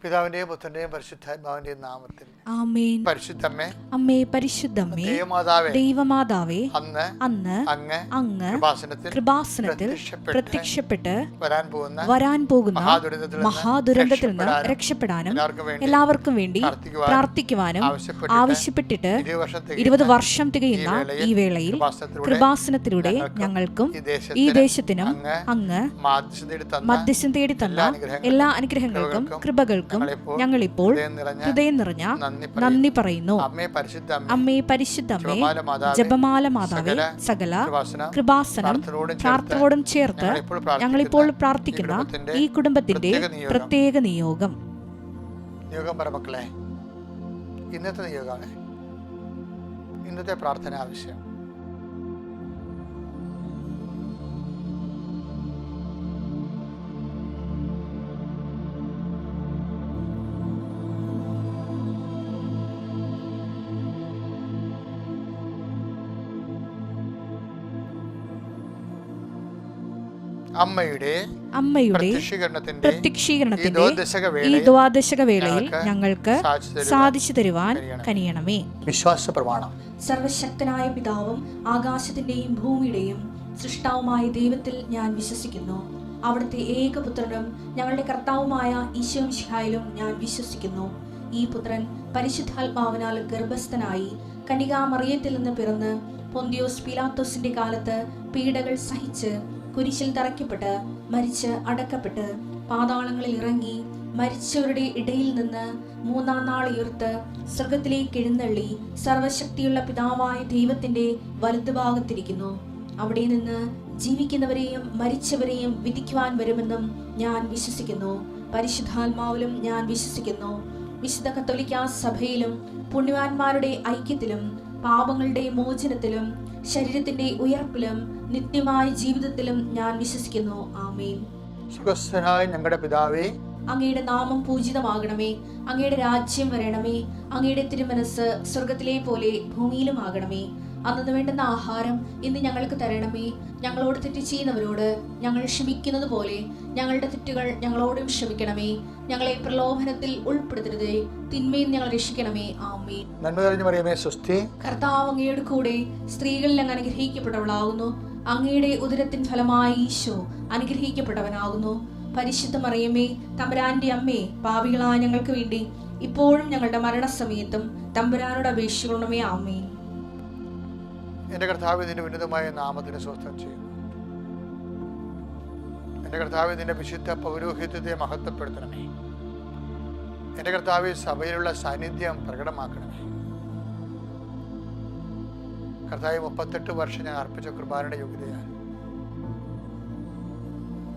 പിതാവിന്റെയും പുത്രന്റെയും പരിശുദ്ധാത്മാവിന്റെയും നാമത്തിൽ ആമേൻ. പരിശുദ്ധമ്മേ, അമ്മേ പരിശുദ്ധമ്മേ, ദൈവമാതാവേ, അന്ന് അങ്ങ് കൃപാസനത്തിൽ പ്രത്യക്ഷപ്പെട്ട് വരാൻ പോകുന്ന മഹാദുരന്തത്തിൽ നിന്ന് രക്ഷപ്പെടാനും എല്ലാവർക്കും വേണ്ടി പ്രാർത്ഥിക്കുവാനും ആവശ്യപ്പെട്ടിട്ട് 20 വർഷം തികയുന്ന ഈ വേളയിൽ കൃപാസനത്തിലൂടെ ഞങ്ങൾക്കും ഈ ദേശത്തിനും അങ്ങ് മധ്യസ്ഥം തേടി തന്ന എല്ലാ അനുഗ്രഹങ്ങൾക്കും കൃപകൾക്കും ഞങ്ങളിപ്പോൾ ഹൃദയം നിറഞ്ഞ നന്ദി പറയുന്നു. അമ്മേ പരിശുദ്ധമ്മേ, ജപമാല മാതാവേ, സകല കൃപാസനം പ്രാർത്ഥനയോടും ചേർത്ത് ഞങ്ങളിപ്പോൾ പ്രാർത്ഥിക്കുന്ന ഈ കുടുംബത്തിന്റെ പ്രത്യേക നിയോഗം. മക്കളെ, ഇന്നത്തെ നിയോഗമാണ്, ഇന്നത്തെ പ്രാർത്ഥന ആവശ്യം. അമ്മയുടെ പ്രത്യക്ഷീകരണത്തിന്റെ ഈ ദ്വാദശക വേളയിൽ ഞങ്ങൾക്ക് സാധിച്ചു തരുവാൻ കനിയണമേ. വിശ്വാസ പ്രമാണം. സർവശക്തനായ പിതാവും ആകാശത്തിന്റെയും ഭൂമിയുടെയും സൃഷ്ടാവുമായ ദൈവത്തിൽ ഞാൻ വിശ്വസിക്കുന്നു. അവിടുത്തെ ഏകപുത്രനും ഞങ്ങളുടെ കർത്താവുമായ ഈശോ മിശിഹായിലും ഞാൻ വിശ്വസിക്കുന്നു. ഈ പുത്രൻ പരിശുദ്ധാത്മാവിനാൽ ഗർഭസ്ഥനായി കന്യകാമറിയത്തിൽ നിന്ന് പിറന്ന് പൊന്തിയോസ് പീലാത്തോസിന്റെ കാലത്ത് പീഡകൾ സഹിച്ച് കുരിശിൽ തറയ്ക്കപ്പെട്ട് മരിച്ച് അടക്കപ്പെട്ട് പാതാളങ്ങളിൽ ഇറങ്ങി മരിച്ചവരുടെ ഇടയിൽ നിന്ന് 3-ാം നാൾ ഉയർത്ത് സ്വർഗത്തിലേക്ക് എഴുന്നള്ളി സർവശക്തിയുള്ള പിതാവായ ദൈവത്തിന്റെ വലതുഭാഗത്തിരിക്കുന്നു. അവിടെ നിന്ന് ജീവിക്കുന്നവരെയും മരിച്ചവരെയും വിധിക്കുവാൻ വരുമെന്നും ഞാൻ വിശ്വസിക്കുന്നു. പരിശുദ്ധാത്മാവിലും ഞാൻ വിശ്വസിക്കുന്നു. വിശുദ്ധ കത്തോലിക്കാ സഭയിലും പുണ്യവാന്മാരുടെ ഐക്യത്തിലും പാപങ്ങളുടെ മോചനത്തിലും ശരീരത്തിന്റെ ഉയർപ്പിലും നിത്യമായ ജീവിതത്തിലും ഞാൻ വിശ്വസിക്കുന്നു. ആമേൻ. സുഖസ്ഥനായ ഞങ്ങളുടെ പിതാവേ, അങ്ങയുടെ നാമം പൂജിതമാകണമേ. അങ്ങയുടെ രാജ്യം വരണമേ. അങ്ങയുടെ തിരുമനസ് സ്വർഗത്തിലെ പോലെ ഭൂമിയിലും ആകണമേ. അന്നു വേണ്ടുന്ന ആഹാരം ഇന്ന് ഞങ്ങൾക്ക് തരണമേ. ഞങ്ങളോട് തെറ്റ് ചെയ്യുന്നവരോട് ഞങ്ങൾ ക്ഷമിക്കുന്നത് പോലെ ഞങ്ങളുടെ തെറ്റുകൾ ഞങ്ങളോടും ക്ഷമിക്കണമേ. ഞങ്ങളെ പ്രലോഭനത്തിൽ ഉൾപ്പെടുത്തരുതേ, തിന്മയിൽ ഞങ്ങൾ രക്ഷിക്കണമേ. ആമേൻ. നന്മ നിറഞ്ഞ മറിയമേ, സ്വസ്തി. കർത്താവ് അങ്ങയുടെ കൂടെ സ്ത്രീകളിൽ അങ്ങ് അനുഗ്രഹിക്കപ്പെട്ടവളാകുന്നു. അങ്ങയുടെ ഉദരത്തിൻ ഫലമായി ഈശോ അനുഗ്രഹിക്കപ്പെട്ടവനാകുന്നു. പരിശുദ്ധ മറിയമേ, തമ്പുരാന്റെ അമ്മേ, പാപികളായ ഞങ്ങൾക്ക് വേണ്ടി ഇപ്പോഴും ഞങ്ങളുടെ മരണസമയത്തും തമ്പുരാനോട് അപേക്ഷിക്കണമേ. ആമേൻ. എന്റെ കർത്താവ് ഇതിന്റെ ഉന്നതമായ നാമത്തിന് സ്വസ്ഥം ചെയ്യുന്നു. എന്റെ കർത്താവ് ഇതിന്റെ വിശുദ്ധ പൗരോഹിത്യത്തെ മഹത്വപ്പെടുത്തണമേ. എന്റെ കർത്താവ് സഭയിലുള്ള സാന്നിധ്യം പ്രകടമാക്കണമേ. കർത്താവ് 38 വർഷം ഞാൻ അർപ്പിച്ച കൃപാനയുടെ യോഗ്യതയാണ്.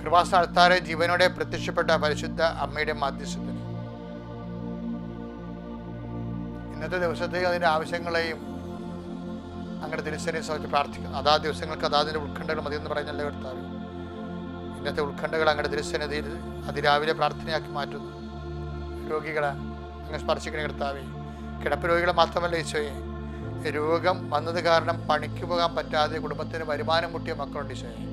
കൃപാസ്ഥാനത്താറെ ജീവനോടെ പ്രത്യക്ഷപ്പെട്ട പരിശുദ്ധ അമ്മയുടെ മാധ്യസ്ഥത്തിന് ഇന്നത്തെ ദിവസത്തേക്ക് അതിന്റെ ആവശ്യങ്ങളെയും അങ്ങനെ തിരുസേനയെ സംബന്ധിച്ച് പ്രാർത്ഥിക്കുന്നു. അതാ ദിവസങ്ങൾക്ക് അതാതിൻ്റെ ഉത്കണ്ഠകൾ മതിയെന്ന് പറയുന്നല്ലേ കർത്താവ്. ഇന്നത്തെ ഉത്കണ്ഠകൾ അങ്ങയുടെ തിരുസേനയിൽ അതിരാവിലെ പ്രാർത്ഥനയാക്കി മാറ്റുന്നു. രോഗികളെ അങ്ങ് സ്പർശിക്കണേ കർത്താവേ. കിടപ്പ് രോഗികളെ മാത്രമല്ല ഈശോയെ, രോഗം വന്നത് കാരണം പണിക്ക് പോകാൻ പറ്റാതെ കുടുംബത്തിന് വരുമാനം മുട്ടിയ മക്കളുണ്ട് ഈശോയെ.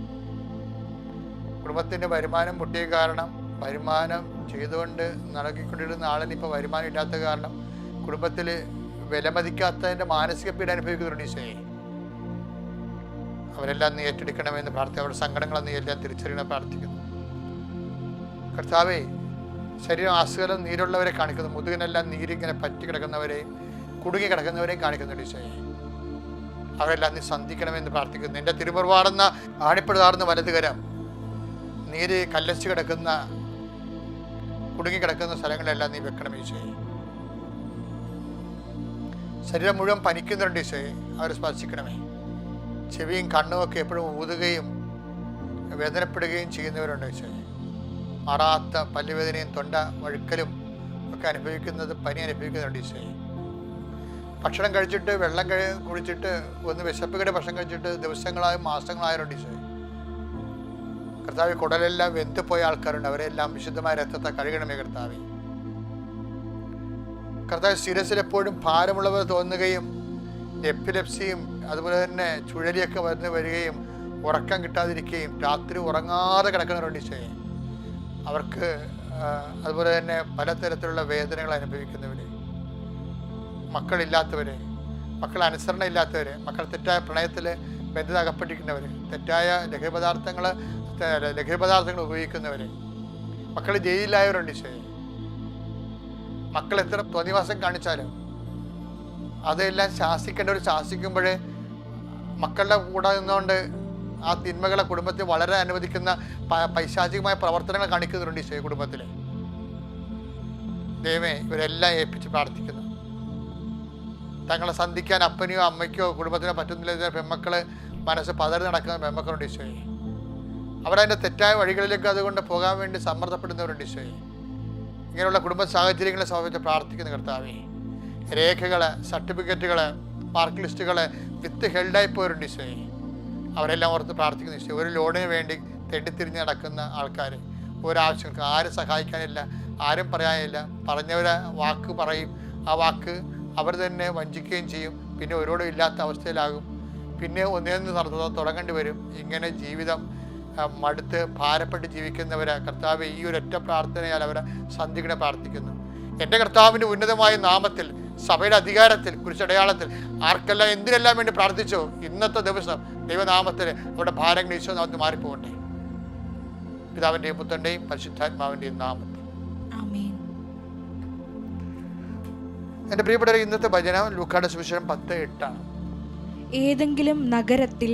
കുടുംബത്തിൻ്റെ വരുമാനം മുട്ടിയ കാരണം വരുമാനം ചെയ്തുകൊണ്ട് നടക്കിക്കൊണ്ടിരുന്ന ആളിന് ഇപ്പോൾ വരുമാനം ഇല്ലാത്ത കാരണം കുടുംബത്തിൽ വിലമതിക്കാത്തതിൻ്റെ മാനസിക പീഡ അനുഭവിക്കുന്നുണ്ട് ഈശോയെ. അവരെല്ലാം നീ ഏറ്റെടുക്കണമെന്ന് പ്രാർത്ഥിക്കുക. അവരുടെ സങ്കടങ്ങൾ നീ എല്ലാം തിരിച്ചറിയണം പ്രാർത്ഥിക്കുന്നു. കർത്താവേ, ശരീരം അസുഖം നീരുള്ളവരെ കാണിക്കുന്നു. മുതുകിനെല്ലാം നീരിങ്ങനെ പറ്റി കിടക്കുന്നവരെയും കുടുങ്ങി കിടക്കുന്നവരെയും കാണിക്കുന്നുണ്ട് ഈശോയെ. അവരെല്ലാം നീ സന്ധിക്കണമെന്ന് പ്രാർത്ഥിക്കുന്നു. നിന്റെ തിരുമുറുവാടുന്ന ആണിപ്പെടുതാർന്ന വലതുകരം നീര് കല്ലച്ച് കിടക്കുന്ന കുടുങ്ങിക്കിടക്കുന്ന സ്ഥലങ്ങളെല്ലാം നീ വെക്കണം ഈശോയെ. ശരീരം മുഴുവൻ പനിക്കുന്നുണ്ട് ഈശോയെ, അവരെ സ്പർശിക്കണമേ. ചെവിയും കണ്ണുമൊക്കെ എപ്പോഴും ഊതുകയും വേദനപ്പെടുകയും ചെയ്യുന്നവരുണ്ട് ഈശോയെ. മാറാത്ത പല്ലുവേദനയും തൊണ്ട വഴുക്കലും ഒക്കെ അനുഭവിക്കുന്നത് പനി അനുഭവിക്കുന്നുണ്ട് ഈശോയെ. ഭക്ഷണം കഴിച്ചിട്ട് വെള്ളം കുടിച്ചിട്ട് ഒന്ന് വിശപ്പുകയുടെ ഭക്ഷണം കഴിച്ചിട്ട് ദിവസങ്ങളായും മാസങ്ങളായവരുണ്ട് ഈശോയെ. കർത്താവ് കുടലെല്ലാം വെന്തുപോയ ആൾക്കാരുണ്ട്, അവരെല്ലാം വിശുദ്ധമായ രക്തത്തെ കഴുകണമേ കർത്താവേ. കർത്താവ് ശിരസിൽ എപ്പോഴും ഭാരമുള്ളവർ തോന്നുകയും എപ്പിലെപ്സിയും അതുപോലെ തന്നെ ചുഴലിയൊക്കെ വരികയും ഉറക്കം കിട്ടാതിരിക്കുകയും രാത്രി ഉറങ്ങാതെ കിടക്കുന്നവരുണ്ട് ഈശോയെ. അവർക്ക് അതുപോലെ തന്നെ പലതരത്തിലുള്ള വേദനകൾ അനുഭവിക്കുന്നവർ, മക്കളില്ലാത്തവർ, മക്കൾ അനുസരണ ഇല്ലാത്തവർ, മക്കൾ തെറ്റായ പ്രണയത്തിൽ ബന്ധത്തിൽ അകപ്പെട്ടിരിക്കുന്നവർ, തെറ്റായ ലഹരിപദാർത്ഥങ്ങൾ ഉപയോഗിക്കുന്നവർ, മക്കൾ ജയിലിലായവരുണ്ട്. ഈശോയെ, മക്കൾ എത്ര തോന്നിവാസം കാണിച്ചാലും അതെല്ലാം ശാസിക്കേണ്ടവർ ശാസിക്കുമ്പോഴേ മക്കളുടെ കൂടെ നിന്നുകൊണ്ട് ആ തിന്മകളെ കുടുംബത്തിൽ വളരെ അനുവദിക്കുന്ന പൈശാചികമായ പ്രവർത്തനങ്ങൾ കാണിക്കുന്നുണ്ട് ഈശോയെ കുടുംബത്തിൽ. ദൈവമേ, ഇവരെല്ലാം ഏൽപ്പിച്ച് പ്രാർത്ഥിക്കുന്നു. തങ്ങളെ സന്ധിക്കാൻ അപ്പനെയോ അമ്മയ്ക്കോ കുടുംബത്തിനോ പറ്റുന്നില്ല പെമ്മക്കള് മനസ്സ് പതറി നടക്കുന്ന പെമ്മക്കളുണ്ട് ഈശോയെ. അവരതിൻ്റെ തെറ്റായ വഴികളിലേക്ക് അതുകൊണ്ട് പോകാൻ വേണ്ടി സമ്മർദ്ദപ്പെടുന്നവരുണ്ട് ഈശോയെ. ഇങ്ങനെയുള്ള കുടുംബ സാഹചര്യങ്ങളെ സംബന്ധിച്ച് പ്രാർത്ഥിക്കുന്ന കർത്താവേ, രേഖകൾ, സർട്ടിഫിക്കറ്റുകൾ, മാർക്ക് ലിസ്റ്റുകൾ വിത്ത് ഹെൽഡായി പോയവരുണ്ട് ഈശോയെ. അവരെല്ലാം ഓർത്ത് പ്രാർത്ഥിക്കുന്ന ഈശോ. ഒരു ലോണിന് വേണ്ടി തെണ്ടിത്തിരിഞ്ഞ് നടക്കുന്ന ആൾക്കാർ, ഒരാവശ്യങ്ങൾക്ക് ആരും സഹായിക്കാനില്ല, ആരും പറയാനില്ല, പറഞ്ഞവരെ വാക്ക് പറയും, ആ വാക്ക് അവർ തന്നെ വഞ്ചിക്കുകയും ചെയ്യും, പിന്നെ ഒരോടും ഇല്ലാത്ത അവസ്ഥയിലാകും, പിന്നെ ഒന്നേന്ന് തുടങ്ങേണ്ടി വരും. ഇങ്ങനെ ജീവിതം മടുത്ത് ഭാരപ്പെട്ട് ജീവിക്കുന്നവരെ കർത്താവ് ഈ ഒരൊറ്റ പ്രാർത്ഥനയാൽ അവരെ സന്ധികളെ പ്രാർത്ഥിക്കുന്നു. എൻ്റെ കർത്താവിൻ്റെ ഉന്നതമായ നാമത്തിൽ, സഭയുടെ അധികാരത്തിൽ, കുരിശടയാളത്തിൽ ആർക്കെല്ലാം എന്തിനെല്ലാം വേണ്ടി പ്രാർത്ഥിച്ചോ ഇന്നത്തെ ദിവസം ദൈവനാമത്തിൽ അവരുടെ ഭാരങ്ങൾ ഈശോ നാമത്തിൽ മാറിപ്പോകട്ടെ. പിതാവിൻ്റെയും പുത്രൻ്റെയും പരിശുദ്ധാത്മാവിൻ്റെയും നാമത്തിൽ. എൻ്റെ പ്രിയപ്പെട്ടവരെ, ഇന്നത്തെ ഭജനം ലൂക്കായുടെ സുവിശേഷം 10:8 ഏതെങ്കിലും നഗരത്തിൽ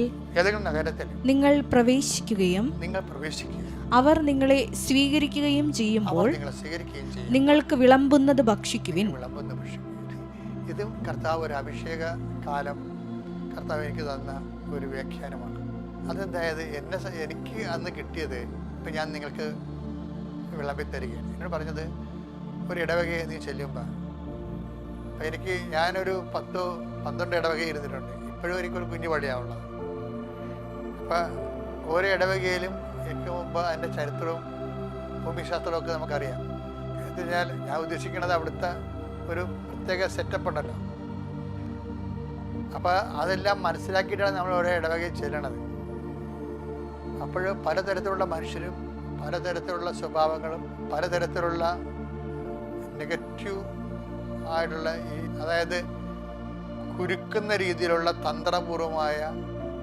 നിങ്ങൾ പ്രവേശിക്കുകയും അവർ നിങ്ങളെ സ്വീകരിക്കുകയും ചെയ്യുമ്പോൾ നിങ്ങൾക്ക് വിളമ്പുന്നത് ഭക്ഷിക്കുവിൻ. ഇതും കർത്താവ് ഒരു അഭിഷേക കാലം കർത്താവ് എനിക്ക് തന്ന ഒരു വ്യാഖ്യാനമാണ്. അതെന്തായത് എനിക്ക് അന്ന് കിട്ടിയത് ഇപ്പം ഞാൻ നിങ്ങൾക്ക് വിളമ്പി തരികയാണ്. എന്നോട് പറഞ്ഞത് ഒരു ഇടവകയെ നീ ചെല്ലുമ്പോൾ അപ്പം ഞാനൊരു 10-12 ഇടവക ഇരുന്നിട്ടുണ്ട്. ഇപ്പോഴും എനിക്കൊരു കുഞ്ഞു പള്ളിയാണുള്ളത്. അപ്പം ഓരോ ഇടവകയിലും എനിക്ക് മുമ്പ് അതിൻ്റെ ചരിത്രവും ഭൂമിശാസ്ത്രവും ഒക്കെ നമുക്കറിയാം. എന്ന് കഴിഞ്ഞാൽ ഞാൻ ഉദ്ദേശിക്കുന്നത് അവിടുത്തെ ഒരു പ്രത്യേക സെറ്റപ്പ് ഉണ്ടല്ലോ. അപ്പോൾ അതെല്ലാം മനസ്സിലാക്കിയിട്ടാണ് നമ്മൾ ഓരോ ഇടവകയിൽ ചെല്ലണത്. അപ്പോൾ പലതരത്തിലുള്ള മനുഷ്യരും പലതരത്തിലുള്ള സ്വഭാവങ്ങളും പലതരത്തിലുള്ള നെഗറ്റീവ് ആയിട്ടുള്ള അതായത് കുരുക്കുന്ന രീതിയിലുള്ള തന്ത്രപൂർവമായ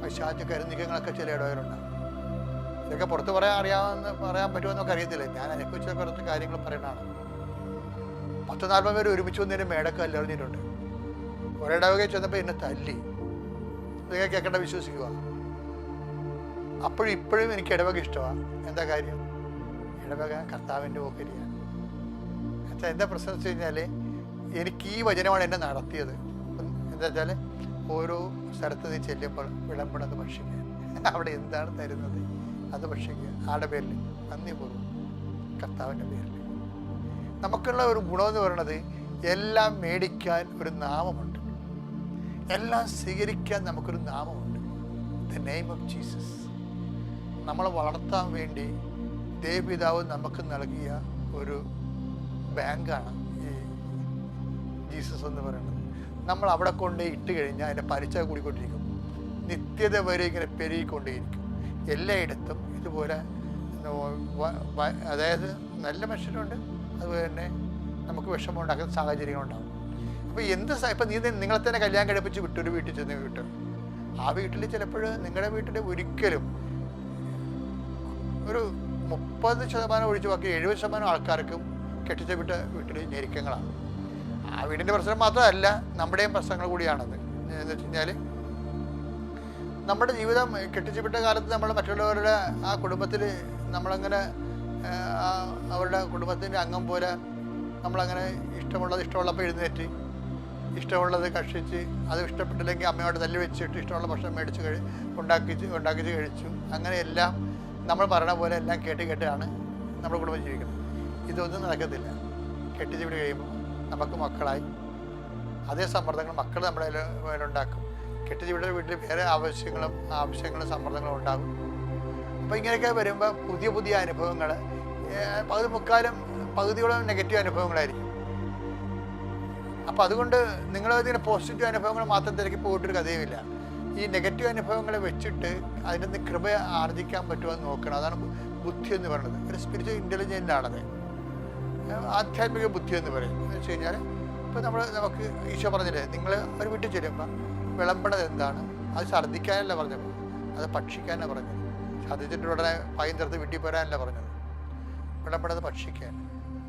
പൈശാചിക കരുനീക്കങ്ങളൊക്കെ ചില ഇടവകളുണ്ടാകും. ഇതൊക്കെ പുറത്ത് പറയാൻ പറ്റുമെന്നൊക്കെ അറിയത്തില്ല. ഞാൻ അതിനെക്കുറിച്ച് കുറച്ച് കാര്യങ്ങൾ പറയുന്നതാണ്. 10-40 പേര് ഒരുമിച്ച് വന്നതിന് മേടൊക്കെ അല്ലെറിഞ്ഞിട്ടുണ്ട്. ഒരിടവകയിൽ ചെന്നപ്പോൾ എന്നെ തല്ലി. ഇതൊക്കെ കേൾക്കേണ്ട വിശ്വസിക്കുക. ഇപ്പോഴും എനിക്ക് ഇടവക ഇഷ്ടമാണ്. എന്താ കാര്യം? ഇടവക കർത്താവിൻ്റെ ഓഹരിയാണ്. എന്താ പ്രശ്നം വെച്ച് കഴിഞ്ഞാൽ എനിക്ക് ഈ വചനമാണ് എന്നെ നടത്തിയത്. എന്താ വെച്ചാൽ ഓരോ സ്ഥലത്ത് നീ ചെല്ലുമ്പോൾ വിളമ്പണത് ഭക്ഷിക്കുക. അവിടെ എന്താണ് തരുന്നത് അത് ഭക്ഷിക്കുക. ആരുടെ പേരിൽ? നന്ദിപൂർവ്വം കർത്താവിൻ്റെ പേരിൽ. നമുക്കുള്ള ഒരു ഗുണമെന്ന് പറയുന്നത് എല്ലാം മേടിക്കാൻ ഒരു നാമമുണ്ട്, എല്ലാം സ്വീകരിക്കാൻ നമുക്കൊരു നാമമുണ്ട്. The name of Jesus. നമ്മളെ വളർത്താൻ വേണ്ടി ദേവപിതാവ് നമുക്ക് നൽകിയ ഒരു ബാങ്കാണ് ഈ ജീസസ് എന്ന് പറയുന്നത്. നമ്മൾ അവിടെ കൊണ്ട് ഇട്ട് കഴിഞ്ഞാൽ അതിൻ്റെ പലിശ കൂടിക്കൊണ്ടിരിക്കും. നിത്യത വരെ ഇങ്ങനെ പെരുകിക്കൊണ്ടേയിരിക്കും. എല്ലായിടത്തും ഇതുപോലെ അതായത് നല്ല മനുഷ്യരുണ്ട്, അതുപോലെ തന്നെ നമുക്ക് വിഷമം ഉണ്ടാക്കുന്ന സാഹചര്യങ്ങളുണ്ടാകും. അപ്പോൾ ഇപ്പം നിങ്ങളെ തന്നെ കല്യാണം കഴിപ്പിച്ച് വിട്ടു, ഒരു വീട്ടിൽ ചെന്ന് വിട്ടു. ആ വീട്ടിൽ ചിലപ്പോൾ നിങ്ങളുടെ വീട്ടിൽ ഒരിക്കലും ഒരു 30% ഒഴിച്ച് ബാക്കി 70% ആൾക്കാർക്കും കെട്ടിച്ച വീട്ടിൽ ഞെരുക്കങ്ങളാണ്. ആ വീടിൻ്റെ പ്രശ്നം മാത്രമല്ല, നമ്മുടെയും പ്രശ്നങ്ങൾ കൂടിയാണത്. എന്ന് വെച്ച് കഴിഞ്ഞാൽ നമ്മുടെ ജീവിതം കെട്ടിച്ചവിട്ട കാലത്ത് നമ്മൾ മറ്റുള്ളവരുടെ ആ കുടുംബത്തിൽ നമ്മളങ്ങനെ അവരുടെ കുടുംബത്തിൻ്റെ അംഗം പോലെ നമ്മളങ്ങനെ ഇഷ്ടമുള്ളപ്പോൾ എഴുന്നേറ്റ് ഇഷ്ടമുള്ളത് കക്ഷിച്ച്, അത് ഇഷ്ടപ്പെട്ടില്ലെങ്കിൽ അമ്മയോട് തല്ലി വെച്ചിട്ട് ഇഷ്ടമുള്ള ഭക്ഷണം മേടിച്ച് ഉണ്ടാക്കിച്ച് കഴിച്ചു. അങ്ങനെയെല്ലാം നമ്മൾ പറയണ പോലെ എല്ലാം കേട്ടാണ് നമ്മുടെ കുടുംബം ജീവിക്കുന്നത്. ഇതൊന്നും നടക്കത്തില്ല. കെട്ടിച്ചവിട്ട് കഴിയുമ്പോൾ നമുക്ക് മക്കളായി അതേ സമ്മർദ്ദങ്ങൾ മക്കൾ നമ്മുടെ മേലുണ്ടാക്കും. കെട്ടിച്ചവിട്ട വീട്ടിൽ വേറെ ആവശ്യങ്ങളും സമ്മർദ്ദങ്ങളും ഉണ്ടാകും. അപ്പോൾ ഇങ്ങനെയൊക്കെ വരുമ്പോൾ പുതിയ അനുഭവങ്ങൾ പകുതിയോളം നെഗറ്റീവ് അനുഭവങ്ങളായിരിക്കും. അപ്പോൾ അതുകൊണ്ട് നിങ്ങളിങ്ങനെ പോസിറ്റീവ് അനുഭവങ്ങൾ മാത്രം തിരക്കി പോയിട്ടൊരു കഥയുമില്ല. ഈ നെഗറ്റീവ് അനുഭവങ്ങളെ വെച്ചിട്ട് അതിൻ്റെ നിന്ന് കൃപ ആർജിക്കാൻ പറ്റുമോ എന്ന് നോക്കണം. അതാണ് ബുദ്ധി എന്ന് പറയുന്നത്. ഒരു സ്പിരിച്വൽ ഇൻ്റലിജൻ്റ് ആണത്. ആധ്യാത്മിക ബുദ്ധി എന്ന് പറയും. എന്ന് വെച്ച് കഴിഞ്ഞാൽ ഇപ്പോൾ നമുക്ക് ഈശോ പറഞ്ഞില്ലേ, നിങ്ങൾ ഒരു വീട്ടിൽ ചെല്ലുമ്പോൾ വിളമ്പണത് എന്താണ്? അത് ഛർദ്ദിക്കാനല്ല പറഞ്ഞത്, അത് ഭക്ഷിക്കാനാണ് പറഞ്ഞത്. ഛർദ്ദിച്ചിട്ട് ഉടനെ പൈൻ തീർത്ത് വീട്ടിൽ പോരാനല്ല പറഞ്ഞത്, വിളമ്പണത് ഭക്ഷിക്കാൻ.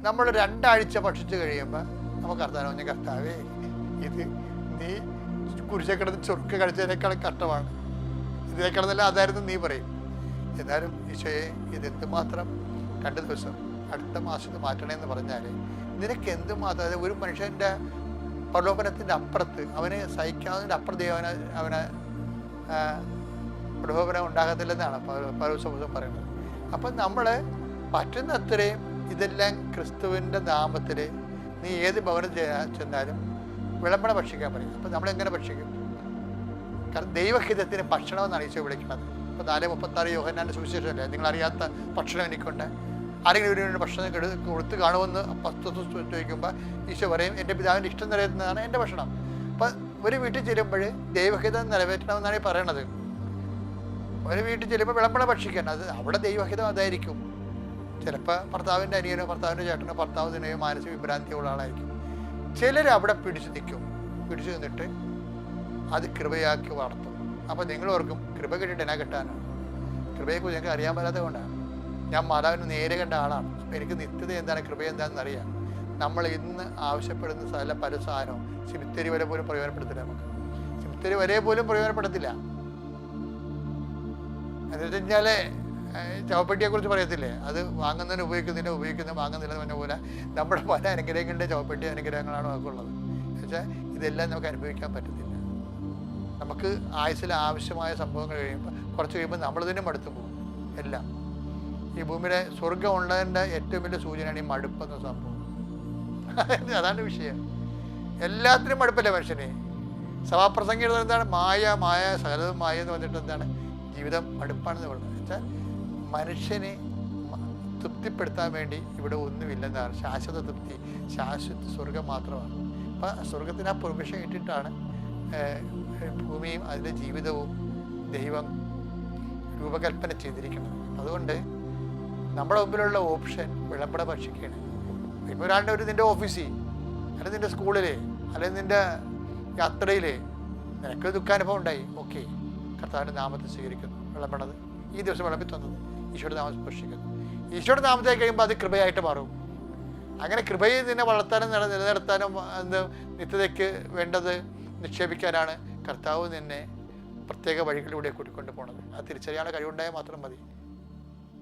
നമ്മൾ 2 ആഴ്ച ഭക്ഷിച്ച് കഴിയുമ്പോൾ നമുക്ക് അർത്ഥാനോ കർത്താവേ, ഇത് നീ കുരിശെ കിടന്ന് ചൊറുക്ക് കഴിച്ചതിനേക്കാളും കഷ്ടമാണ്, ഇതിനേക്കാളെന്നല്ല അതായിരുന്നു നീ പറയും. എന്നാലും ഈശോയെ, ഇത് എന്തുമാത്രം 2 ദിവസം അടുത്ത മാസത്തിൽ മാറ്റണമെന്ന് പറഞ്ഞാൽ നിനക്ക് എന്തുമാത്രം, അതായത് ഒരു മനുഷ്യൻ്റെ പ്രലോഭനത്തിൻ്റെ അപ്പുറത്ത്, അവന് സഹിക്കാവുന്നതിൻ്റെ അപ്പുറത്ത് അവന് പ്രലോഭനം ഉണ്ടാകത്തില്ലെന്നാണ് പൗലോസ് പറയുന്നത്. അപ്പം നമ്മൾ പറ്റുന്നത്രയും ഇതെല്ലാം ക്രിസ്തുവിൻ്റെ നാമത്തിൽ നീ ഏത് ഭവനത്തിൽ ചെന്നാലും വിളമ്പണം ഭക്ഷിക്കാൻ പറയും. അപ്പം നമ്മളെങ്ങനെ ഭക്ഷിക്കും? കാരണം ദൈവഹിതത്തിന് ഭക്ഷണം എന്നാണ് ഈശോ വിളിക്കുന്നത്. ഇപ്പോൾ 4:36 യോഹന്നാൻ്റെ സുവിശേഷമല്ലേ, നിങ്ങളറിയാത്ത ഭക്ഷണം എനിക്കുണ്ട്, ആരെങ്കിലും ഒരു ഭക്ഷണം കൊടുത്ത് കാണുമെന്ന് ചോദിക്കുമ്പോൾ ഈശോ പറയും, എൻ്റെ പിതാവിൻ്റെ ഇഷ്ടം നിറവേറ്റുന്നതാണ് എൻ്റെ ഭക്ഷണം. അപ്പം ഒരു വീട്ടിൽ ചെല്ലുമ്പോൾ ദൈവഹിതം നിറവേറ്റണമെന്നാണ് ഈ പറയണത്. ഒരു വീട്ടിൽ ചെല്ലുമ്പോൾ വിളമ്പണം ഭക്ഷിക്കാൻ, അത് അവിടെ ദൈവഹിതം അതായിരിക്കും. ചിലപ്പോൾ ഭർത്താവിൻ്റെ അനിയനോ ഭർത്താവിൻ്റെ ചേട്ടനോ ഭർത്താവിനെയോ മാനസിക വിഭ്രാന്തിയുള്ള ആളായിരിക്കും. ചിലർ അവിടെ പിടിച്ചു നിന്നിട്ട് അത് കൃപയാക്കി വളർത്തും. അപ്പോൾ നിങ്ങൾ ഓർക്കും, കൃപ കിട്ടിയിട്ട് എന്നാ കിട്ടാനാണ്? കൃപയെക്കുറിച്ച് ഞങ്ങൾക്ക് അറിയാൻ പറ്റാത്തത് കൊണ്ടാണ്. ഞാൻ മാതാവിന് നേരെ കണ്ട ആളാണ്. അപ്പോൾ എനിക്ക് നിത്യത എന്താണ്, കൃപ എന്താണെന്ന് അറിയാം. നമ്മൾ ഇന്ന് ആവശ്യപ്പെടുന്ന പല സാധനവും സിമിത്തേരി വരെ പോലും പ്രയോജനപ്പെടുത്തില്ല. നമുക്ക് സിമിത്തേരി വരെ പോലും പ്രയോജനപ്പെടുത്തില്ല. എന്ന് വെച്ച് കഴിഞ്ഞാൽ ചവപ്പെട്ടിയെക്കുറിച്ച് പറയത്തില്ലേ, അത് വാങ്ങുന്നതിന് ഉപയോഗിക്കുന്ന വാങ്ങുന്നില്ല എന്ന് പറഞ്ഞ പോലെ നമ്മുടെ പല അനുഗ്രഹങ്ങളുടെ ചവപ്പെട്ടി അനുഗ്രഹങ്ങളാണ് നമുക്കുള്ളത്. എന്നുവെച്ചാൽ ഇതെല്ലാം നമുക്ക് അനുഭവിക്കാൻ പറ്റത്തില്ല. നമുക്ക് ആയുസ്സിൽ ആവശ്യമായ സംഭവങ്ങൾ കുറച്ച് കഴിയുമ്പോൾ നമ്മൾ തന്നെ മടുത്തു പോകും. എല്ലാം ഈ ഭൂമിയിലെ സ്വർഗം ഉള്ളതിൻ്റെ ഏറ്റവും വലിയ സൂചനയാണ് ഈ മടുപ്പെന്ന സംഭവം. അതാണ് വിഷയം. എല്ലാത്തിനും മടുപ്പല്ലേ മനുഷ്യനെ. സഭാപ്രസംഗം എന്താണ്? മായ സകലതും മായ എന്ന് പറഞ്ഞിട്ട് എന്താണ്? ജീവിതം മടുപ്പാണെന്ന് പറയുന്നത്. വെച്ചാൽ മനുഷ്യനെ തൃപ്തിപ്പെടുത്താൻ വേണ്ടി ഇവിടെ ഒന്നുമില്ലെന്നാണ്. ശാശ്വത തൃപ്തി, ശാശ്വത സ്വർഗം മാത്രമാണ്. അപ്പം സ്വർഗത്തിന് ആ പ്രൊവിഷൻ ഇട്ടിട്ടാണ് ഭൂമിയും അതിൻ്റെ ജീവിതവും ദൈവം രൂപകൽപ്പന ചെയ്തിരിക്കുന്നത്. അതുകൊണ്ട് നമ്മുടെ മുമ്പിലുള്ള ഓപ്ഷൻ വിളമ്പട ഭക്ഷിക്കുകയാണ്. ഇപ്പോൾ ഒരാളുടെ നിൻ്റെ ഓഫീസിൽ, അല്ലെങ്കിൽ നിൻ്റെ സ്കൂളിൽ, അല്ലെങ്കിൽ നിൻ്റെ യാത്രയിൽ നിനക്ക് ദുഃഖാനുഭവം ഉണ്ടായി, ഓക്കെ, കർത്താവിൻ്റെ നാമത്തെ സ്വീകരിക്കുന്നു. വിളമ്പണത് ഈ ദിവസം വിളമ്പി തന്നത് ഈശോയുടെ നാമത്തെ സ്പർശിക്കുന്നു. ഈശോയുടെ നാമത്തെ കഴിയുമ്പോൾ അത് കൃപയായിട്ട് മാറും. അങ്ങനെ കൃപയെ നിന്നെ വളർത്താനും നിലനിർത്താനും നിത്യതയ്ക്ക് വേണ്ടത് നിക്ഷേപിക്കാനാണ് കർത്താവ് നിന്നെ പ്രത്യേക വഴികളിലൂടെ കൂട്ടിക്കൊണ്ട് പോണത്. അത് തിരിച്ചറിയാനുള്ള കഴിവുണ്ടായാൽ മാത്രം മതി.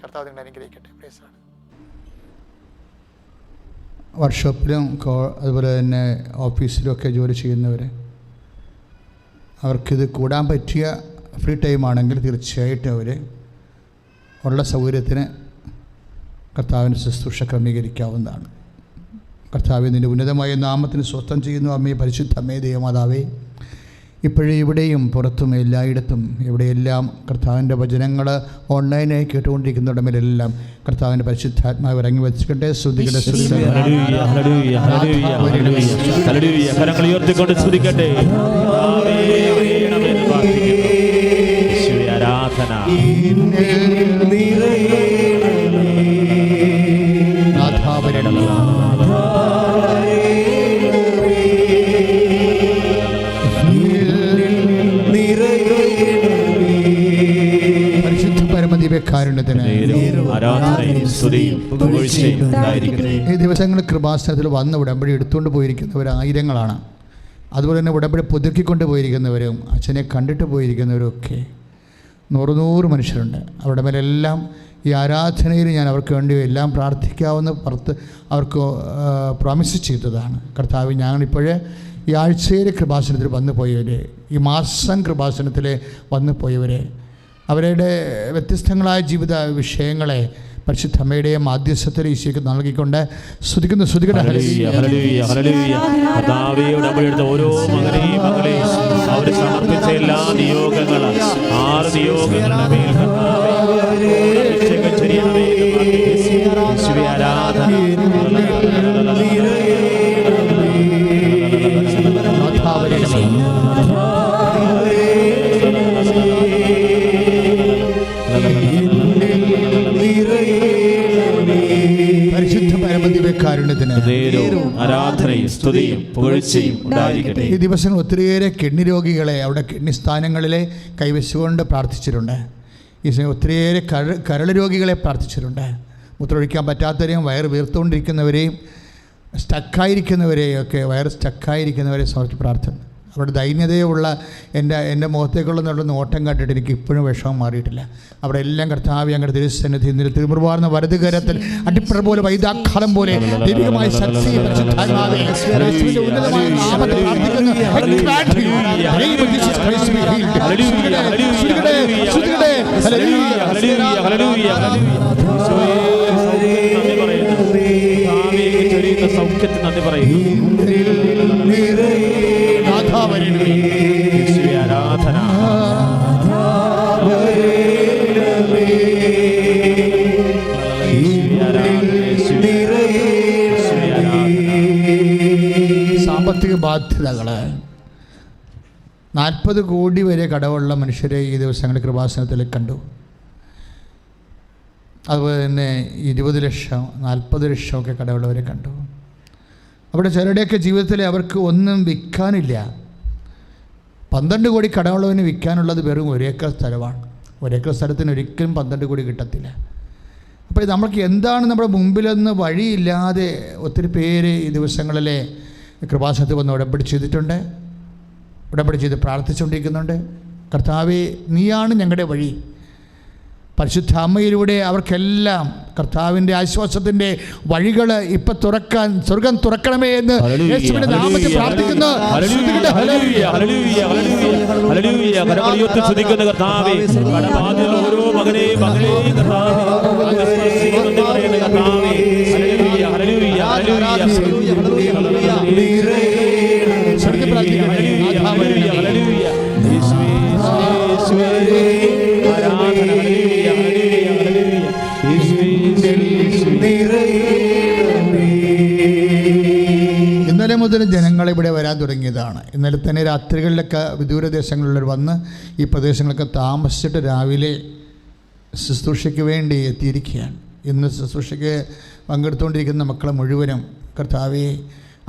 കർത്താവ് നിങ്ങളെ അനുഗ്രഹിക്കട്ടെ. പ്രേസാണ്. വർക്ക്ഷോപ്പിലും അതുപോലെ തന്നെ ഓഫീസിലുമൊക്കെ ജോലി ചെയ്യുന്നവർ, അവർക്കിത് കൂടാൻ പറ്റിയ ഫ്രീ ടൈം ആണെങ്കിൽ തീർച്ചയായിട്ടും അവർ ഉള്ള സൗകര്യത്തിന് കർത്താവിൻ്റെ ശുശ്രൂഷ ക്രമീകരിക്കാവുന്നതാണ്. കർത്താവെ, നിൻ്റെ ഉന്നതമായ നാമത്തിന് സ്വസ്ഥം ചെയ്യുന്നു. അമ്മയെ, പരിശുദ്ധ അമ്മേ, ദൈവമാതാവേ, ഇപ്പോഴും ഇവിടെയും പുറത്തും എല്ലായിടത്തും എവിടെയെല്ലാം കർത്താവിൻ്റെ വചനങ്ങൾ ഓൺലൈനായി കേട്ടുകൊണ്ടിരിക്കുന്നിടമെല്ലാം കർത്താവിൻ്റെ പരിശുദ്ധാത്മാവ് ഇറങ്ങി വച്ചിട്ടെ. സ്തുതിക്കട്ടെ, ഈ ദിവസങ്ങളിൽ കൃപാസനത്തിൽ വന്ന് ഉടമ്പടി എടുത്തുകൊണ്ട് പോയിരിക്കുന്നവർ ആയിരങ്ങളാണ്. അതുപോലെ തന്നെ ഉടമ്പടി പുതുക്കിക്കൊണ്ട് പോയിരിക്കുന്നവരും അച്ഛനെ കണ്ടിട്ട് പോയിരിക്കുന്നവരും ഒക്കെ 100 മനുഷ്യരുണ്ട്. അവരുടെ മേലെല്ലാം ഈ ആരാധനയിൽ ഞാൻ അവർക്ക് വേണ്ടി എല്ലാം പ്രാർത്ഥിക്കാവുന്ന അവർക്ക് പ്രോമിസ് ചെയ്തതാണ്. കർത്താവ്, ഞങ്ങളിപ്പോഴേ ഈ ആഴ്ചയിൽ കൃപാസനത്തിൽ വന്നു പോയവരെ, ഈ മാസം കൃപാസനത്തിൽ വന്നു പോയവരെ, അവരുടെ വ്യത്യസ്തങ്ങളായ ജീവിത വിഷയങ്ങളെ പരിശുദ്ധ അമ്മയുടെ മാധ്യസ്ഥത്തിൽ ഈശോയ്ക്ക് നൽകിക്കൊണ്ട് സ്തുതിക്കുന്നു. ഓരോ മകനെയും മകളെയും അവർ സമർപ്പിച്ച എല്ലാ നിയോഗങ്ങളും 6 നിയോഗങ്ങളുടെ മേൽ ആരാധന പരിശുദ്ധ പരമദിവ്യകാരുണ്യത്തിന് സ്തുതിയും പുകഴ്ചയും ഉണ്ടായിരിക്കട്ടെ. ഈ ദിവസങ്ങൾ ഒത്തിരിയേറെ കിഡ്നി രോഗികളെ അവിടെ കിഡ്നി സ്ഥാനങ്ങളിലെ കൈവച്ചുകൊണ്ട് പ്രാർത്ഥിച്ചിട്ടുണ്ട്. ഈ സമയം ഒത്തിരിയേറെ കരൾ രോഗികളെ പ്രാർത്ഥിച്ചിട്ടുണ്ട്. മൂത്രമൊഴിക്കാൻ പറ്റാത്തവരെയും വയറ് വീർത്തുകൊണ്ടിരിക്കുന്നവരെയും സ്റ്റക്കായിരിക്കുന്നവരെയൊക്കെ വയറ് സ്റ്റക്കായിരിക്കുന്നവരെ സമർപ്പിച്ച് പ്രാർത്ഥന. അവിടെ ദൈന്യതയുള്ള എൻ്റെ മുഖത്തേക്കുള്ള നോട്ടം കണ്ടിട്ട് എനിക്ക് ഇപ്പോഴും വിഷമം മാറിയിട്ടില്ല. അവിടെ എല്ലാം കർത്താവേ അങ്ങയുടെ തിരുസന്നിധി തിരുമുറുവാർന്ന വലത് കരത്തിൽ അടിപ്പുറ പോലെ വൈദാക്കാലം പോലെ ദൈവികമായ ശക്തി പരിശുദ്ധാത്മാവേ യേശുവിന്റെ ഉന്നതമായ നാമത്തിൽ പ്രാർത്ഥിക്കുന്നു. സൗഖ്യത്തിന് നന്ദി പറയുന്നു. ആരാധന സാമ്പത്തിക ബാധ്യതകൾ 40 കോടി വരെ കടമുള്ള മനുഷ്യരെ ഈ ദിവസങ്ങളിൽ കൃപാസനത്തിൽ കണ്ടു. അതുപോലെ തന്നെ 20 ലക്ഷം 40 ലക്ഷമൊക്കെ കടമുള്ളവരെ കണ്ടു. അവിടെ ചിലരുടെയൊക്കെ ജീവിതത്തിൽ അവർക്ക് ഒന്നും വിൽക്കാനില്ല. 12 കോടി കടമുള്ളവന് വിൽക്കാനുള്ളത് വെറും 1 ഏക്കർ സ്ഥലമാണ്. 1 ഏക്കർ സ്ഥലത്തിന് ഒരിക്കലും 12 കോടി കിട്ടത്തില്ല. അപ്പോൾ നമുക്ക് എന്താണ് നമ്മുടെ മുമ്പിലെന്ന് വഴിയില്ലാതെ ഒത്തിരി പേര് ഈ ദിവസങ്ങളിലെ കൃപാസനത്തിൽ വന്ന് ഉടമ്പടി ചെയ്തിട്ടുണ്ട്. ഉടമ്പടി ചെയ്ത് പ്രാർത്ഥിച്ചുകൊണ്ടിരിക്കുന്നുണ്ട്. കർത്താവേ, നീയാണ് ഞങ്ങളുടെ വഴി. പരിശുദ്ധ അമ്മയിലൂടെ അവർക്കെല്ലാം കർത്താവിൻ്റെ ആശ്വാസത്തിൻ്റെ വഴികൾ ഇപ്പം തുറക്കാൻ സ്വർഗം തുറക്കണമേ എന്ന് യേശുവിന്റെ നാമത്തിൽ പ്രാർത്ഥിക്കുന്നു. ഓരോ മകനെയും ഇന്നലെ മുതൽ ജനങ്ങൾ ഇവിടെ വരാൻ തുടങ്ങിയതാണ്. ഇന്നലെ തന്നെ രാത്രികളിലൊക്കെ വിദൂര ദേശങ്ങളിലുള്ളവർ വന്ന് ഈ പ്രദേശങ്ങളൊക്കെ താമസിച്ചിട്ട് രാവിലെ ശുശ്രൂഷയ്ക്ക് വേണ്ടി എത്തിയിരിക്കുകയാണ്. ഇന്ന് ശുശ്രൂഷയ്ക്ക് പങ്കെടുത്തുകൊണ്ടിരിക്കുന്ന മക്കളെ മുഴുവനും കർത്താവേ,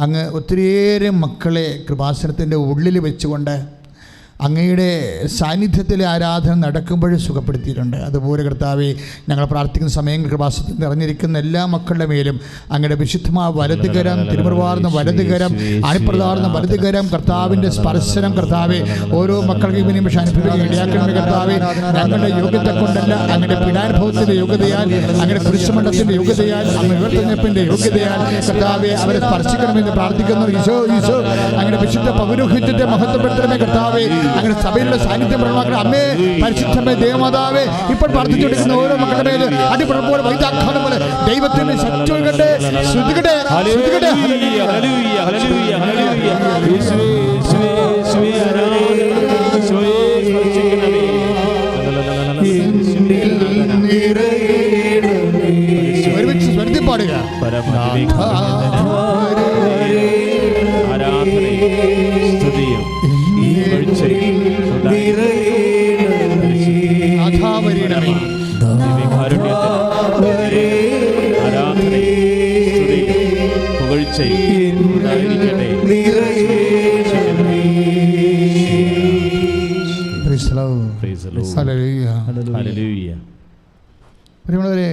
അങ്ങ് ഒത്തിരിയേറെ മക്കളെ കൃപാസനത്തിൻ്റെ ഉള്ളിൽ വെച്ചുകൊണ്ട് അങ്ങയുടെ സാന്നിധ്യത്തിലെ ആരാധന നടക്കുമ്പോഴും സുഖപ്പെടുത്തിയിട്ടുണ്ട്. അതുപോലെ കർത്താവേ, ഞങ്ങൾ പ്രാർത്ഥിക്കുന്ന സമയം കൃപാസനത്തിൽ നിറഞ്ഞിരിക്കുന്ന എല്ലാ മക്കളുടെ മേലും അങ്ങയുടെ വിശുദ്ധമായ വലതുകരം, തിരുമുറുവാർന്ന വലതുകരം, അണിപ്രതാർന്ന വലതുകരം, കർത്താവിൻ്റെ സ്പർശനം കർത്താവെ ഓരോ മക്കൾക്കും ഈ നിമിഷം അനുഭവിക്കാൻ ഇടയാക്കണമെന്ന് കർത്താവെ. ഞങ്ങളുടെ യോഗ്യത കൊണ്ടല്ല, അങ്ങയുടെ പീഡാനുഭവത്തിൻ്റെ യോഗ്യതയാൽ, അങ്ങയുടെ കുരിശുമണ്ഡലത്തിൻ്റെ യോഗ്യതയാൽ, അങ്ങ് ഉയർത്തെഴുന്നേൽപ്പിൻ്റെ യോഗ്യതയാൽ കർത്താവെ അവരെ സ്പർശിക്കണമെന്ന് പ്രാർത്ഥിക്കുന്നു. ഈശോ ഈശോ അങ്ങയുടെ വിശുദ്ധ പൗരോഹിത്യത്തെ മഹത്വപ്പെടുത്തണമേ കർത്താവെ. അങ്ങനെ സഭയിലുള്ള സാന്നിധ്യം പ്രകടമാക്കണം. അമ്മേ, പരിശുദ്ധമേ, ദേവമാതാവേ, ഇപ്പോൾ പ്രാർത്ഥിച്ചുകൊണ്ടിരിക്കുന്ന ഓരോ മക്കളുടെ മേലും അടിപൊളിപ്പോൾ വൈദാഖാനം പോലെ ദൈവത്തിന്റെ ശക്തി ഒഴുകട്ടെ. ശ്രുതികട്ടെ ശ്രുതികട്ടെ. ഒരുമിച്ച് സ്വരത്തിൽ പാടുക.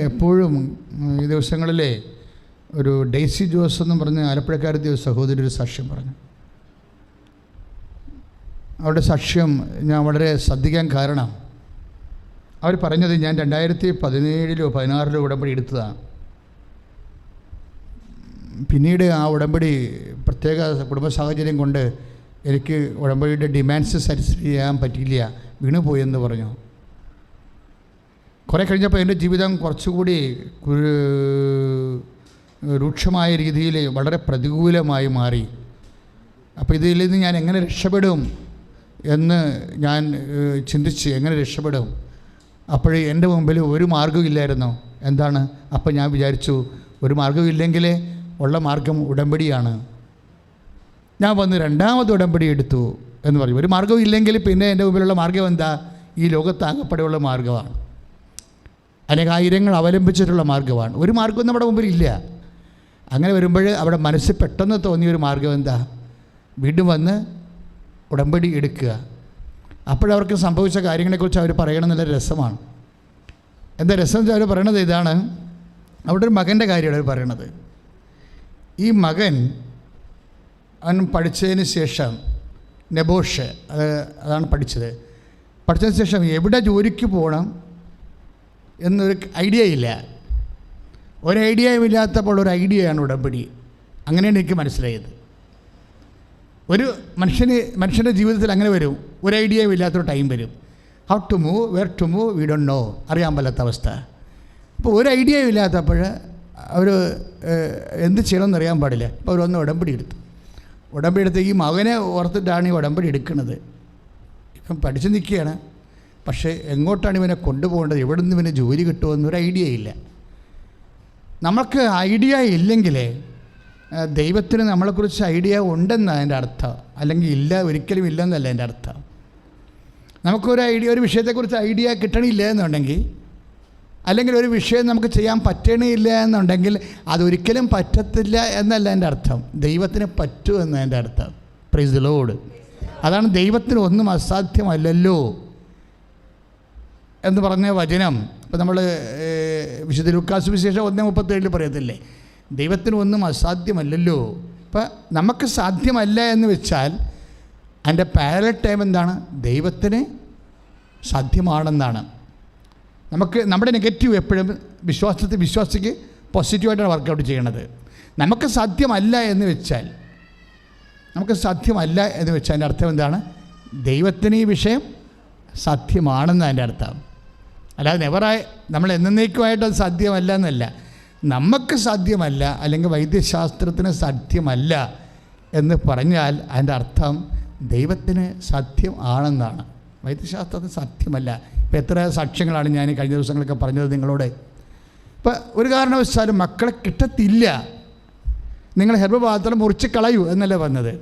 എപ്പോഴും ഈ ദിവസങ്ങളിലെ ഒരു ഡെയ്സി ജോസ് എന്ന് പറഞ്ഞ് ആലപ്പുഴക്കാരത്തെ ഒരു സഹോദരി ഒരു സാക്ഷ്യം പറഞ്ഞു. അവരുടെ സാക്ഷ്യം ഞാൻ വളരെ ശ്രദ്ധിക്കാൻ കാരണം അവർ പറഞ്ഞത്, ഞാൻ 2017 or 2016 ഉടമ്പടി എടുത്തതാണ്. പിന്നീട് ആ ഉടമ്പടി പ്രത്യേക കുടുംബ സാഹചര്യം കൊണ്ട് എനിക്ക് ഉടമ്പടിയുടെ ഡിമാൻഡ്സ് സാറ്റിസ്ഫൈ ചെയ്യാൻ പറ്റിയില്ല, വീണുപോയെന്ന് പറഞ്ഞു. കുറേ കഴിഞ്ഞപ്പോൾ എൻ്റെ ജീവിതം കുറച്ചുകൂടി രൂക്ഷമായ രീതിയിൽ വളരെ പ്രതികൂലമായി മാറി. അപ്പോൾ ഇതിൽ നിന്ന് ഞാൻ എങ്ങനെ രക്ഷപ്പെടും എന്ന് ഞാൻ ചിന്തിച്ച് എങ്ങനെ രക്ഷപ്പെടും. അപ്പോഴേ എൻ്റെ മുമ്പിൽ ഒരു മാർഗ്ഗമില്ലായിരുന്നു. എന്താണ്? അപ്പോൾ ഞാൻ വിചാരിച്ചു, ഒരു മാർഗ്ഗമില്ലെങ്കിൽ ഉള്ള മാർഗം ഉടമ്പടിയാണ്. ഞാൻ വന്ന് 2ാമത് ഉടമ്പടി എടുത്തു എന്ന് പറയും. ഒരു മാർഗ്ഗവും ഇല്ലെങ്കിൽ പിന്നെ എൻ്റെ മുമ്പിലുള്ള മാർഗ്ഗം എന്താ? ഈ ലോകത്താകപ്പെടെയുള്ള മാർഗ്ഗമാണ്, അനേകായിരങ്ങൾ അവലംബിച്ചിട്ടുള്ള മാർഗ്ഗമാണ്. ഒരു മാർഗ്ഗവും നമ്മുടെ മുമ്പിൽ ഇല്ല. അങ്ങനെ വരുമ്പോൾ അവിടെ മനസ്സിൽ പെട്ടെന്ന് തോന്നിയൊരു മാർഗ്ഗം എന്താ? വീണ്ടും വന്ന് ഉടമ്പടി എടുക്കുക. അപ്പോഴവർക്ക് സംഭവിച്ച കാര്യങ്ങളെക്കുറിച്ച് അവർ പറയണം. നല്ല രസമാണ്. എന്താ രസം വെച്ചാൽ അവർ പറയണത് ഇതാണ്. അവിടെ ഒരു മകൻ്റെ കാര്യമാണ് അവർ പറയണത്. ഈ മകൻ അവൻ പഠിച്ചതിന് ശേഷം നെബോഷ് അതാണ് പഠിച്ചതിന് ശേഷം എവിടെ ജോലിക്ക് പോകണം എന്നൊരു ഐഡിയ ഇല്ല. ഒരു ഐഡിയയും ഇല്ലാത്തപ്പോൾ ഒരു ഐഡിയയാണ് ഉടമ്പടി. അങ്ങനെയാണ് എനിക്ക് മനസ്സിലായത്. ഒരു മനുഷ്യൻ്റെ ജീവിതത്തിൽ അങ്ങനെ വരും. ഒരു ഐഡിയയും ഇല്ലാത്തൊരു ടൈം വരും. How to move, where to move, we don't know, അറിയാൻ പറ്റാത്ത അവസ്ഥ. അപ്പോൾ ഒരു ഐഡിയയും ഇല്ലാത്തപ്പോൾ അവർ എന്ത് ചെയ്യണമെന്ന് അറിയാൻ പാടില്ല. അപ്പോൾ അവരൊന്ന് ഉടമ്പടി എടുത്ത് ഈ മകനെ ഓർത്തിട്ടാണ് ഈ ഉടമ്പടി എടുക്കുന്നത്. ഇപ്പം പഠിച്ചു നിൽക്കുകയാണ്. പക്ഷേ എങ്ങോട്ടാണ് ഇവനെ കൊണ്ടുപോകേണ്ടത്, എവിടെ നിന്ന് ഇവന് ജോലി കിട്ടുമെന്നൊരു ഐഡിയ ഇല്ല. നമുക്ക് ഐഡിയ ഇല്ലെങ്കിൽ ദൈവത്തിന് നമ്മളെക്കുറിച്ച് ഐഡിയ ഉണ്ടെന്നാണ് എൻ്റെ അർത്ഥം. അല്ലെങ്കിൽ ഇല്ല, ഒരിക്കലും ഇല്ലെന്നല്ല എൻ്റെ അർത്ഥം. നമുക്കൊരു ഐഡിയ, ഒരു വിഷയത്തെക്കുറിച്ച് ഐഡിയ കിട്ടണില്ല എന്നുണ്ടെങ്കിൽ, അല്ലെങ്കിൽ ഒരു വിഷയം നമുക്ക് ചെയ്യാൻ പറ്റണില്ല എന്നുണ്ടെങ്കിൽ അതൊരിക്കലും പറ്റത്തില്ല എന്നല്ല എൻ്റെ അർത്ഥം. ദൈവത്തിന് പറ്റുമെന്ന് എൻ്റെ അർത്ഥം. Praise the Lord. അതാണ് ദൈവത്തിന് ഒന്നും അസാധ്യമല്ലല്ലോ എന്ന് പറഞ്ഞ വചനം. ഇപ്പോൾ നമ്മൾ വിശുദ്ധ ലൂക്കാ സുവിശേഷം 1:37 പറയത്തില്ലേ, ദൈവത്തിന് ഒന്നും അസാധ്യമല്ലല്ലോ. ഇപ്പം നമുക്ക് സാധ്യമല്ല എന്ന് വെച്ചാൽ അതിൻ്റെ പാരലൽ ടൈം എന്താണ്? ദൈവത്തിന് സാധ്യമാണെന്നാണ്. നമുക്ക് നമ്മുടെ നെഗറ്റീവ് എപ്പോഴും വിശ്വാസിക്ക് പോസിറ്റീവായിട്ടാണ് വർക്കൗട്ട് ചെയ്യണത്. നമുക്ക് സാധ്യമല്ല എന്ന് വെച്ചാൽ അതിൻ്റെ അർത്ഥം എന്താണ്? ദൈവത്തിന് ഈ വിഷയം സാധ്യമാണെന്ന് അതിൻ്റെ അർത്ഥം. അല്ലാതെ നെവറായി നമ്മൾ എന്നേക്കുമായിട്ട് അത് സാധ്യമല്ല എന്നല്ല. നമുക്ക് സാധ്യമല്ല, അല്ലെങ്കിൽ വൈദ്യശാസ്ത്രത്തിന് സാധ്യമല്ല എന്ന് പറഞ്ഞാൽ അതിൻ്റെ അർത്ഥം ദൈവത്തിന് സാധ്യം ആണെന്നാണ്. വൈദ്യശാസ്ത്രത്തിന് സാധ്യമല്ല. ഇപ്പോൾ എത്ര സാക്ഷ്യങ്ങളാണ് ഞാൻ കഴിഞ്ഞ ദിവസങ്ങളൊക്കെ പറഞ്ഞത് നിങ്ങളോട്. ഇപ്പം ഒരു കാരണവശാലും മക്കളെ കിട്ടത്തില്ല, നിങ്ങൾ ഗർഭപാത്രം മുറിച്ച് കളയൂ എന്നല്ല പറഞ്ഞത്.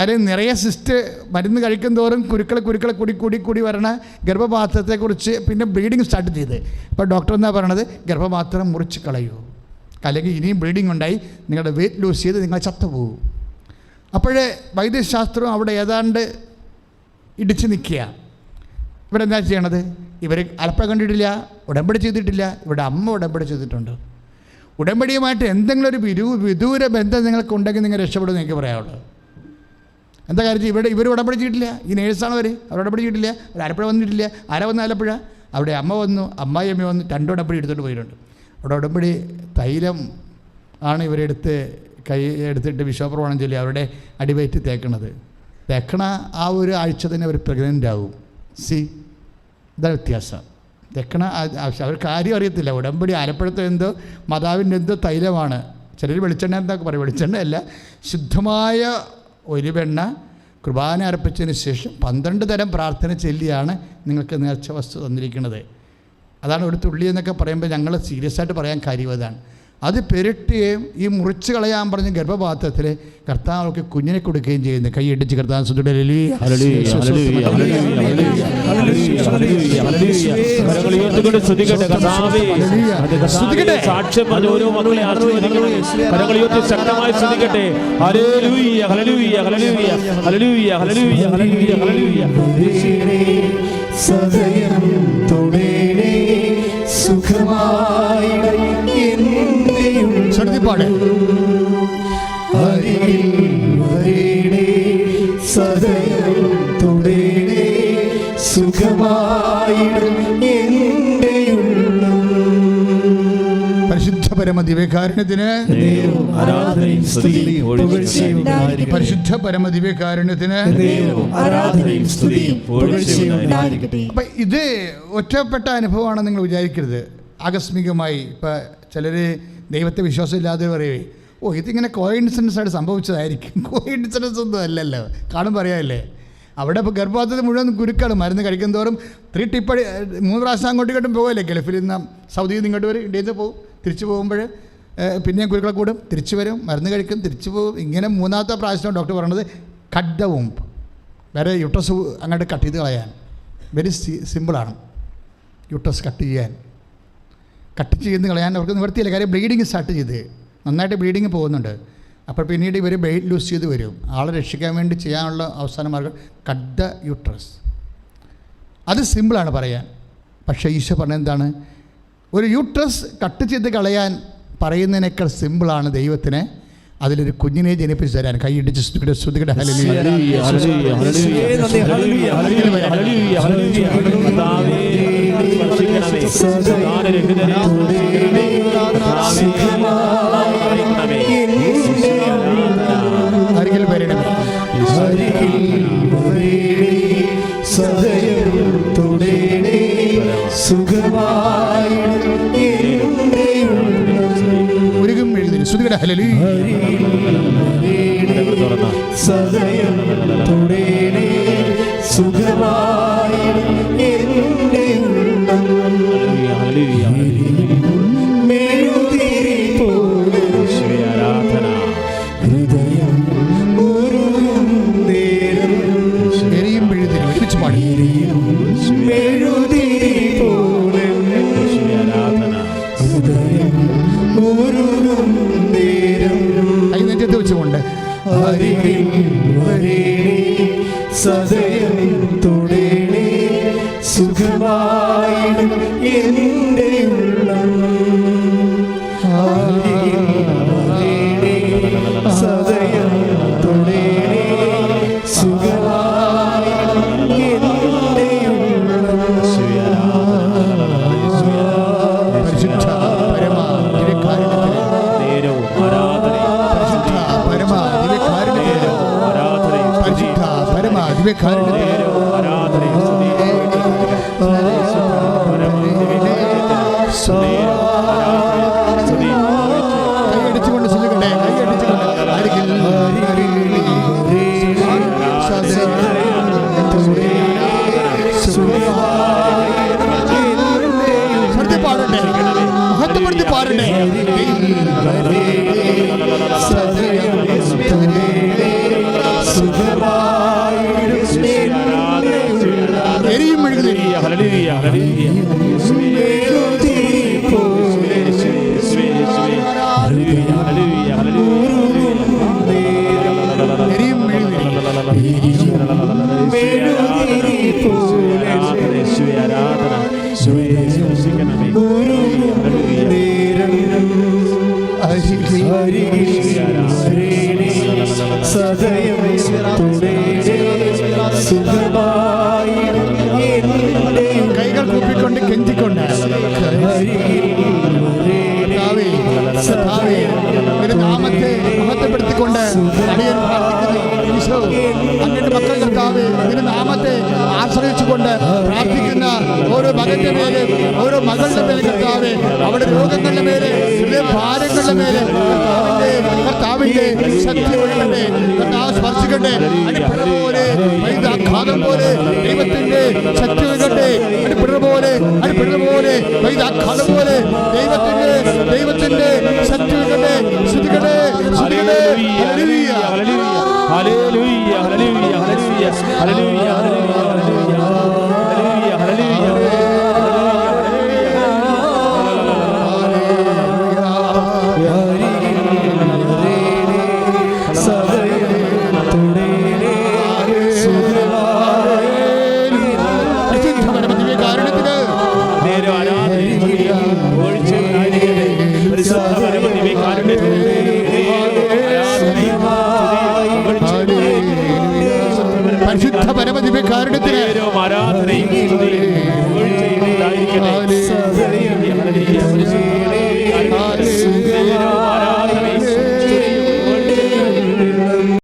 അതിൽ നിറയെ സിസ്റ്റ് മരുന്ന് കഴിക്കും തോറും കുരുക്കളെ കൂടി വരണ ഗർഭപാത്രത്തെക്കുറിച്ച് പിന്നെ ബ്ലീഡിങ് സ്റ്റാർട്ട് ചെയ്ത്. ഇപ്പോൾ ഡോക്ടർ എന്നാ പറയണത്, ഗർഭപാത്രം മുറിച്ച് കളയൂ, അല്ലെങ്കിൽ ഇനിയും ബ്ലീഡിങ് ഉണ്ടായി നിങ്ങളുടെ വെയിറ്റ് ലൂസ് ചെയ്ത് നിങ്ങൾ ചത്തുപോകും. അപ്പോഴേ വൈദ്യശാസ്ത്രം അവിടെ ഏതാണ്ട് ഇടിച്ച് നിൽക്കുക. ഇവരെന്താ ചെയ്യണത്? ഇവർ അലപ്പ കണ്ടിട്ടില്ല, ഉടമ്പടി ചെയ്തിട്ടില്ല. ഇവിടെ അമ്മ ഉടമ്പടി ചെയ്തിട്ടുണ്ട്. ഉടമ്പടിയുമായിട്ട് എന്തെങ്കിലും ഒരു വിദൂര ബന്ധം നിങ്ങൾക്കുണ്ടെങ്കിൽ നിങ്ങൾ രക്ഷപ്പെടുമെന്ന് എനിക്ക് പറയാനുള്ളത്. എന്താ കാര്യം? ഇവർ ഉടമ്പടി ചെയ്തിട്ടില്ല. ഈ നേഴ്സാണ് അവർ ഉടമ്പടി ചെയ്തിട്ടില്ല. അവർ ആലപ്പുഴ വന്നിട്ടില്ല. ആരാ വന്ന ആലപ്പുഴ? അവിടെ അമ്മ വന്നു, അമ്മായിയമ്മ വന്നു, 2 ഉടമ്പടി എടുത്തിട്ട് പോയിട്ടുണ്ട്. അവിടെ ഉടമ്പടി തൈലം ആണ് ഇവരെടുത്ത് എടുത്തിട്ട് വിശ്വപ്രമാണം ചൊല്ലി അവരുടെ അടിവയറ്റ് തേക്കണ ആ ഒരു ആഴ്ച തന്നെ അവർ പ്രഗ്നൻ്റ് ആവും. ഇതാണ് വ്യത്യാസം. തേക്കണ അവർക്ക് ആരും അറിയത്തില്ല. ഉടമ്പടി ആലപ്പുഴത്തെ എന്തോ മാതാവിൻ്റെ എന്തോ തൈലമാണ്. ചിലർ വെളിച്ചെണ്ണ എന്തൊക്കെ പറയും. വെളിച്ചെണ്ണ അല്ല, ശുദ്ധമായ ഒരു വെണ്ണ കുർബാന അർപ്പിച്ചതിന് ശേഷം 12 തരം പ്രാർത്ഥന ചൊല്ലിയാണ് നിങ്ങൾക്ക് നേർച്ച വസ്തു തന്നിരിക്കുന്നത്. അതാണ് ഒരു തുള്ളി എന്നൊക്കെ പറയുമ്പോൾ ഞങ്ങൾ സീരിയസ് ആയിട്ട് പറയാൻ കാര്യം അതാണ്. അത് പെരട്ടുകയും ഈ മുറിച്ച് കളയാൻ പറഞ്ഞ ഗർഭപാത്രത്തിൽ കർത്താവൾക്ക് കുഞ്ഞിനെ കൊടുക്കുകയും ചെയ്യുന്നു. കൈയടിച്ച് കർത്താവ് ശ്രദ്ധിപ്പാട് പരിശുദ്ധ പരമദിവ്യകാരുണ്യത്തിന് പരിശുദ്ധ പരമദിവ്യകാരുണ്യത്തിന്. അപ്പൊ ഇത് ഒറ്റപ്പെട്ട അനുഭവമാണെന്ന് നിങ്ങൾ വിചാരിക്കരുത്. ആകസ്മികമായി ഇപ്പം ചിലർ ദൈവത്തെ വിശ്വാസമില്ലാതെ പറയുവേ, ഇതിങ്ങനെ കോയിൻസിഡൻസ് ആയിട്ട് സംഭവിച്ചതായിരിക്കും. കോയിൻസിഡൻസ് ഒന്നും അല്ലല്ലോ, കാണുമ്പോൾ അറിയാമല്ലേ. അവിടെ ഇപ്പോൾ ഗർഭപാത്രത്തിൽ മുഴുവൻ കുരുക്കാണ്. മരുന്ന് കഴിക്കും തോറും 3 ടിപ്പടി 3 പ്രാവശ്യം അങ്ങോട്ടും ഇങ്ങോട്ടും പോകുമല്ലേ. ഗൾഫിൽ നിന്ന് സൗദിയിൽ നിന്ന് ഇങ്ങോട്ട് വരും, ഇന്ത്യയിൽ നിന്ന് പോകും, തിരിച്ചു പോകുമ്പോൾ പിന്നെയും കുരുക്കളെ കൂടും, തിരിച്ചു വരും, മരുന്ന് കഴിക്കും, തിരിച്ചു പോകും. ഇങ്ങനെ 3ാമത്തെ പ്രാവശ്യം ഡോക്ടർ പറയണത് കട്ട് ദ വൂംബ്, വേറെ യൂട്രസ് അങ്ങോട്ട് കട്ട് ചെയ്ത് കളയാൻ. വെരി സിമ്പിളാണ് യൂട്രസ് കട്ട് ചെയ്യാൻ. കട്ട് ചെയ്ത് കളയാൻ അവർക്ക് നിവർത്തിയില്ല. കാര്യം ബ്ലീഡിങ് സ്റ്റാർട്ട് ചെയ്ത് നന്നായിട്ട് ബ്ലീഡിങ് പോകുന്നുണ്ട്. അപ്പോൾ പിന്നീട് ഇവർ വെയിറ്റ് ലൂസ് ചെയ്ത് വരും. ആളെ രക്ഷിക്കാൻ വേണ്ടി ചെയ്യാനുള്ള അവസാന മാർഗം കട്ട് ദ യൂട്രസ്. അത് സിമ്പിളാണ് പറയാൻ. പക്ഷേ ഈശോ പറഞ്ഞത് എന്താണ്? ഒരു യൂട്രസ് കട്ട് ചെയ്ത് കളയാൻ പറയുന്നതിനേക്കാൾ സിമ്പിളാണ് ദൈവത്തിന് അതിലൊരു കുഞ്ഞിനെ ജനിപ്പിച്ച് തരാൻ. കൈയിടിച്ച് ശ്രുതികട അരികിൽ വരണം. ഒരുകും എഴുതി ശ്രുതികട ഹല്ലേലൂയ. കൈയടിച്ചുകൊണ്ട് ശ്രുതികട്ടെ, കൈയടിച്ചുകൊണ്ട് അരികിൽ പാടട്ടെ, മഹത്വപ്പെടുത്തി പാടട്ടെ. എരിയും മെഴുകുതിരി കൈകൾ കൂപ്പിക്കൊണ്ട് കെഞ്ചിക്കൊണ്ട് നാമത്തെ മഹത്വപ്പെടുത്തിക്കൊണ്ട് അടിയൻ പ്രാർത്ഥിക്കുന്നു. ഈശോ അങ്ങയുടെ മക്കൾ കർത്താവേ, ഇതിന്റെ നാമത്തെ ആശ്രയിച്ചുകൊണ്ട് പ്രാർത്ഥിക്കുന്ന ഓരോ മകന്റെ മേലെ, ഓരോ മകളുടെ മേലെ കർത്താവേ, അവിടെ രോഗങ്ങളുടെ മേലെ, ഭാരങ്ങളുടെ മേലെ കർത്താവിന്റെ ശക്തി ഒഴുകട്ടെ. കർത്താവ് സ്പർശിക്കട്ടെ. അടിപ്പിഴ പോലെ വൈദ്യാഘാതം പോലെ ദൈവത്തിന്റെ ശക്തി ഒഴുകട്ടെ. അടിപ്പിഴ പോലെ വൈദ്യാഘാതം പോലെ ദൈവത്തിന്റെ ശക്തി ഒഴുകട്ടെ. ശ്രുതികട്ടെ, ശ്രുതികട്ടെ. ഹല്ലേലൂയ, ഹല്ലേലൂയ, ഹല്ലേലൂയ, ഹല്ലേലൂയ, ഹല്ലേലൂയ, ഹല്ലേലൂയ, ഹല്ലേലൂയ. പരിശുദ്ധ പരമദിവ്യകാരുണ്യത്തിന്